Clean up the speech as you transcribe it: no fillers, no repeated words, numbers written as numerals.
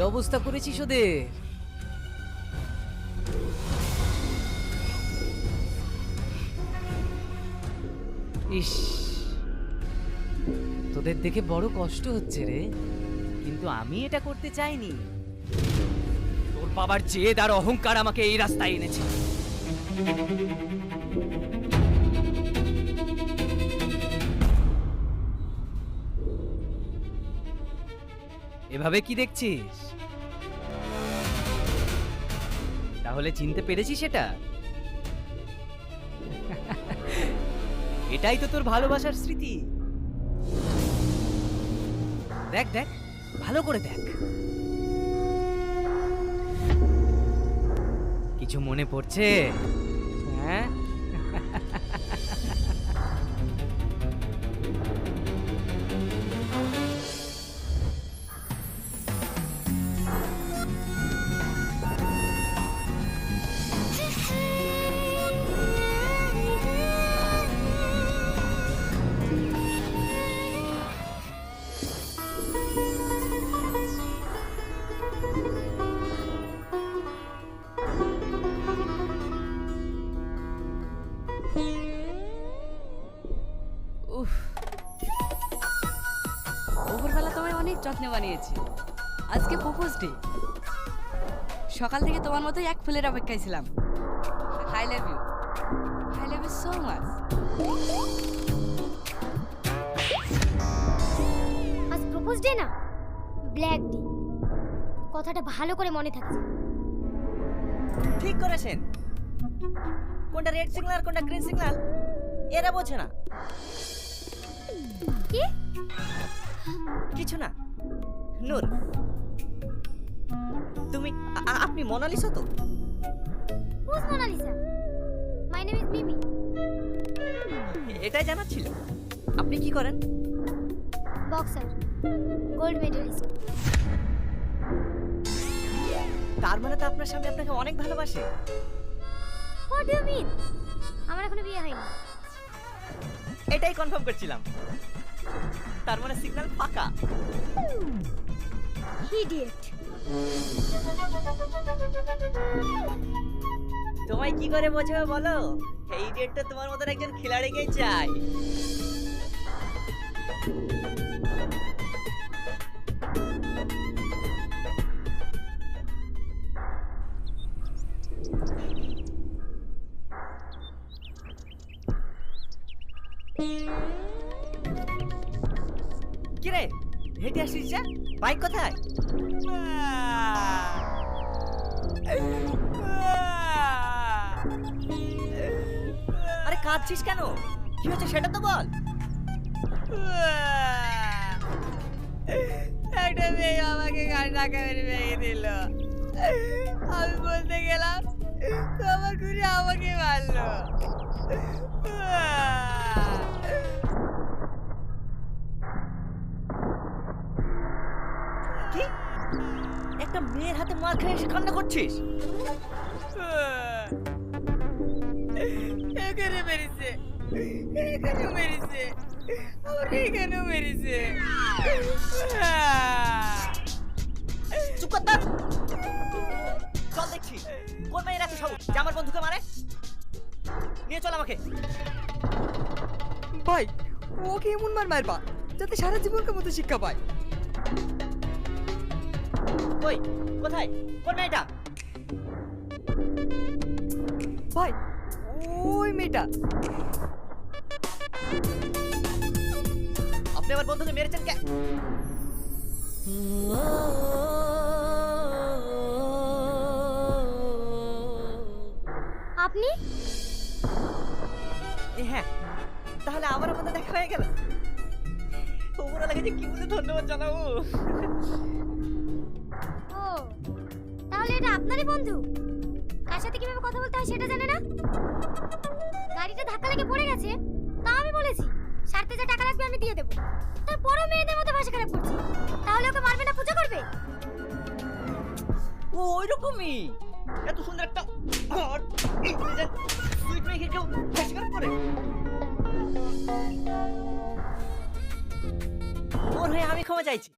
অবস্থা করেছিস ওদের? ইস, তোদের দেখে বড় কষ্ট হচ্ছে রে, কিন্তু আমি এটা করতে চাইনি। তোর বাবার জেদ আর অহংকার আমাকে এই রাস্তায় এনেছে। এভাবে কি দেখছিস? তাহলে চিনতে পেরেছিস এটা? এটাই তো তোর ভালোবাসার স্মৃতি। দেখ দেখ, ভালো করে দেখ। কিছু মনে পড়ছে? হ্যাঁ, উফ, ওপরবেলা তোমায় অনেক যত্নে বানিয়েছি। আজকে প্রপোজ ডে। সকাল থেকে তোমার মতোই এক ফুলের অপেক্ষায় ছিলাম। I love you, I love you so much. আজ প্রপোজ ডে না, ব্ল্যাক ডে। কথাটা ভালো করে মনে থাকে। ঠিক করেছেন। কোনটা রেড সিগন্যাল আর কোনটা গ্রিন সিগন্যাল এরা বোঝে না। কি? কিছু না। নূর, তুমি আপনি মোনালিসা তো? Who's Monalisa? My name is Mimi. এটাই জানা ছিল। আপনি কি করেন? Boxer, gold medallist. তার মানে তো আপনার স্বামী আপনাকে অনেক ভালোবাসে। What do you mean? আমার এখনো বিয়ে হয়নি। এটাই কনফার্ম করছিলাম। তার মানে সিগন্যাল ফাঁকা। ইডিয়েট। তোমায় কি করে বোঝাবে বলো? এই ডেটটা তোমার মতন একজন খিলাড়িকেই চাই। কিরে হেঁটে আসছিস যা? বাইক কোথায়? আরে কাঁদছিস কেন? কি হচ্ছে সেটা তো বল। একটা মেয়ে আমাকে ধাক্কা মেরে ভেঙে দিল। আমি বলতে গেলাম তো আমার ঘুরে আমাকে মারলো। কি? একটা মেয়ের হাতে মার খেয়ে এসে কান্না করছিস? এখানে মেরেছে, এখানেও মেরেছে, আমাকে এখানেও মেরেছে। চুপ কর তো। চল দেখছি কোন মেয়ের এত সাহস যে আমার বন্ধুকে মারে। নিয়ে চল আমাকে। ভাই, ওকে এমন মারবা যাতে সারা জীবনকার মতো শিক্ষা পায়। কই কোথায় কোন মেয়েটা? ভাই, ওই মেয়েটা। আপনি আমার বন্ধুকে মেরেছেন কে? আপনি? হ্যাঁ, তাহলে আবার আমাদের দেখা হয়ে গেল। ওরা লাগে যে কি বলে ধন্যবাদ জানাবো। ও, তাহলে এটা আপনারই বন্ধু? কার সাথে কিভাবে কথা বলতে হয় সেটা জানে না? গাড়িটা ধাক্কা লেগে পড়ে গেছে, তা আমি বলেছি সারতে যা টাকা লাগবে আমি দিয়ে দেবো। তারপরও মেয়েদের মতো ভাষা খারাপ করছি। তাহলে ওকে মারবে না পূজা করবে? ও ওইরকমই। এত সুন্দর একটা ইন্টেলিজেন্ট সুইট মেয়েকে কেউ হাসি খারাপ করে? ওর হয়ে আমি ক্ষমা চাইছি।